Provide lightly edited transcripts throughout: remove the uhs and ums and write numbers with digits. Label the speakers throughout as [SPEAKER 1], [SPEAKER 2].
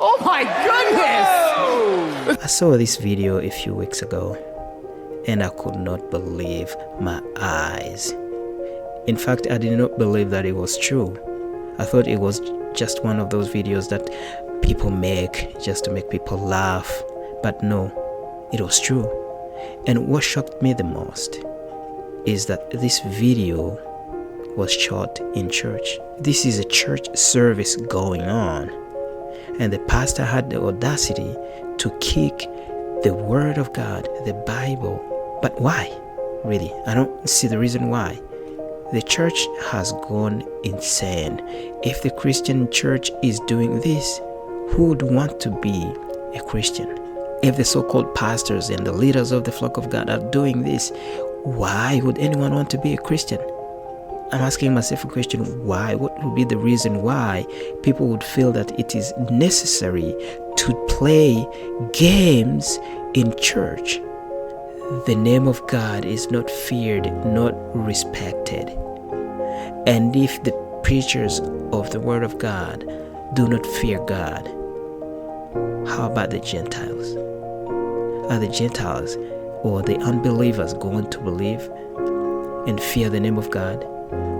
[SPEAKER 1] Oh my goodness!
[SPEAKER 2] I saw this video a few weeks ago and I could not believe my eyes. In fact, I did not believe that it was true. I thought it was just one of those videos that people make just to make people laugh. But no, it was true. And what shocked me the most is that this video was shot in church. This is a church service going on, and the pastor had the audacity to kick the word of God, the Bible. But why? Really, I don't see the reason why. The church has gone insane. If the Christian church is doing this, who would want to be a Christian? If the so-called pastors and the leaders of the flock of God are doing this, why would anyone want to be a Christian? I'm asking myself a question, why? What would be the reason why people would feel that it is necessary to play games in church? The name of God is not feared, not respected. And if the preachers of the word of God do not fear God, how about the Gentiles? Are the Gentiles or the unbelievers going to believe and fear the name of God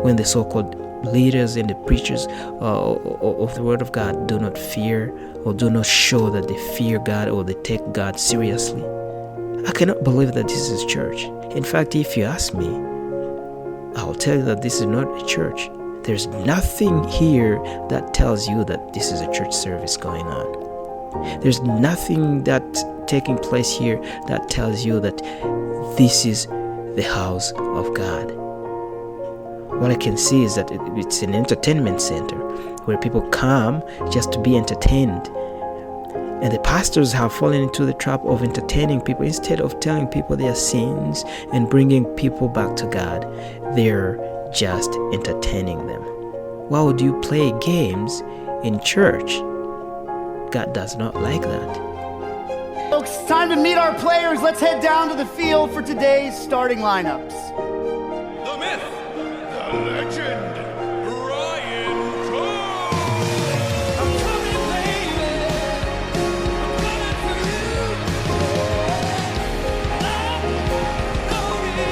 [SPEAKER 2] when the so-called leaders and the preachers of the word of God do not fear or do not show that they fear God or they take God seriously? I cannot believe that this is church. In fact, if you ask me, I will tell you that this is not a church. There's nothing here that tells you that this is a church service going on. There's nothing that's taking place here that tells you that this is the house of God. What I can see is that it's an entertainment center where people come just to be entertained. And the pastors have fallen into the trap of entertaining people. Instead of telling people their sins and bringing people back to God, they're just entertaining them. Why would you play games in church? God does not like that.
[SPEAKER 1] Folks, it's time to meet our players. Let's head down to the field for today's starting lineups.
[SPEAKER 3] The myth, the legend, Ryan Cole. I'm coming, baby. I'm coming for you.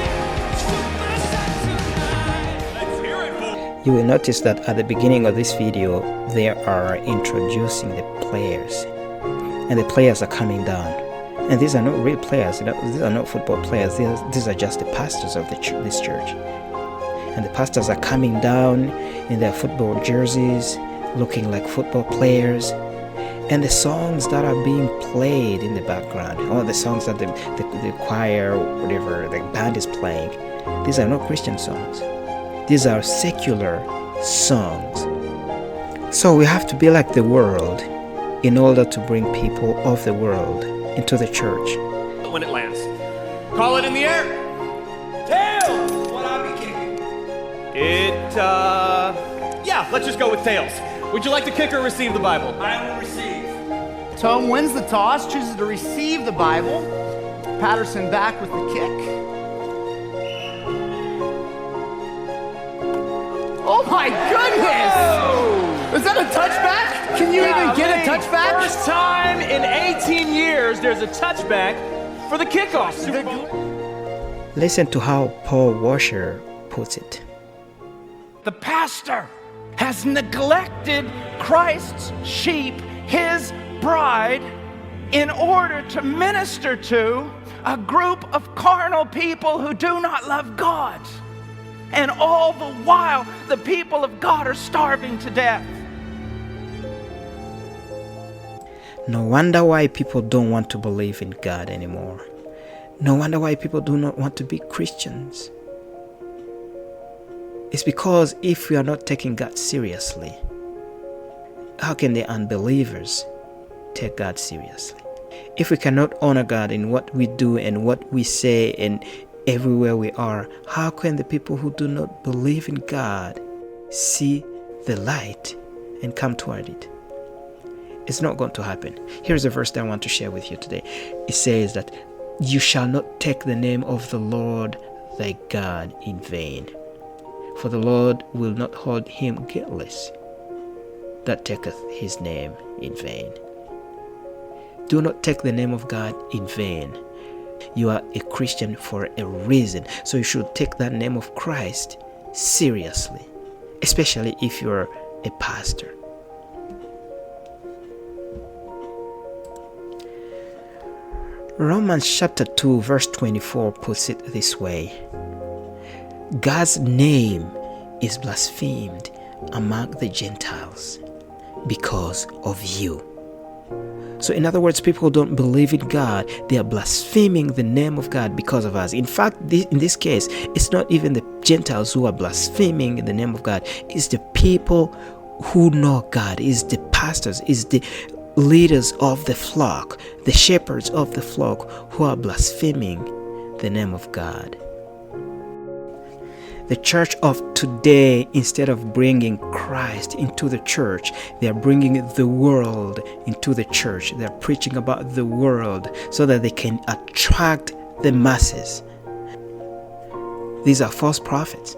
[SPEAKER 3] Shoot my shot tonight. Let's hear it, folks.
[SPEAKER 2] You will notice that at the beginning of this video, they are introducing the players. And the players are coming down. And these are not real players. These are not football players. These are just the pastors of this church. And the pastors are coming down in their football jerseys, looking like football players. And the songs that are being played in the background, or the songs that the choir, whatever, the band is playing, these are not Christian songs. These are secular songs. So we have to be like the world in order to bring people of the world into the church.
[SPEAKER 3] When it lands, call it in the air. Tails! What I be kicking? Yeah, let's just go with tails. Would you like to kick or receive the Bible? I will receive.
[SPEAKER 1] Tome wins the toss, chooses to receive the Bible. Patterson back with the kick. Oh my goodness! Is that a touchback? Can you even get a touchback?
[SPEAKER 4] First time in 18 years there's a touchback for the kickoff. Super Bowl.
[SPEAKER 2] Listen to how Paul Washer puts it.
[SPEAKER 4] The pastor has neglected Christ's sheep, his bride, in order to minister to a group of carnal people who do not love God. And all the while, the people of God are starving to death.
[SPEAKER 2] No wonder why people don't want to believe in God anymore. No wonder why people do not want to be Christians. It's because if we are not taking God seriously, how can the unbelievers take God seriously? If we cannot honor God in what we do and what we say and everywhere we are, how can the people who do not believe in God see the light and come toward it? It's not going to happen. Here's a verse that I want to share with you today. It says that you shall not take the name of the Lord thy God in vain, for the Lord will not hold him guiltless that taketh his name in vain. Do not take the name of God in vain. You are a Christian for a reason, so you should take that name of Christ seriously, especially if you're a pastor. Romans chapter 2 verse 24 puts it this way: God's name is blasphemed among the Gentiles because of you. So in other words, people who don't believe in God, they are blaspheming the name of God because of us. In fact, in this case, it's not even the Gentiles who are blaspheming the name of God. It's the people who know God. It's the pastors. It's the leaders of the flock, the shepherds of the flock who are blaspheming the name of God. The church of today, instead of bringing Christ into the church, they are bringing the world into the church. They are preaching about the world so that they can attract the masses. These are false prophets.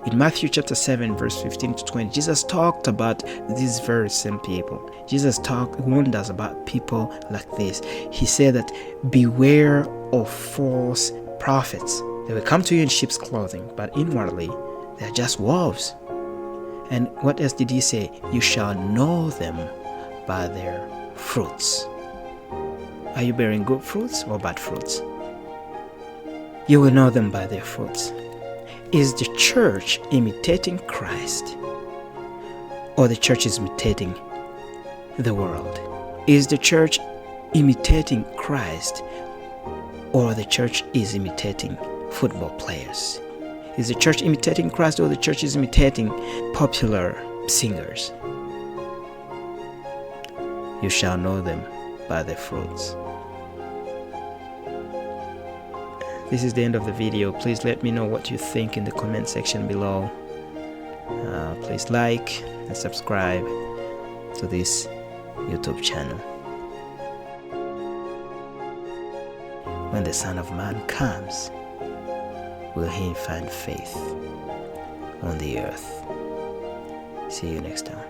[SPEAKER 2] In Matthew chapter 7 verse 15 to 20, Jesus talked about these very same people. Jesus warned us about people like this. He said that beware of false prophets. They will come to you in sheep's clothing, but inwardly they are just wolves. And what else did he say? You shall know them by their fruits. Are you bearing good fruits or bad fruits? You will know them by their fruits. Is the church imitating Christ, or the church is imitating the world? Is the church imitating Christ, or the church is imitating football players? Is the church imitating Christ, or the church is imitating popular singers? You shall know them by their fruits. This is the end of the video. Please let me know what you think in the comment section below. Please like and subscribe to this YouTube channel. When the Son of Man comes, will he find faith on the earth? See you next time.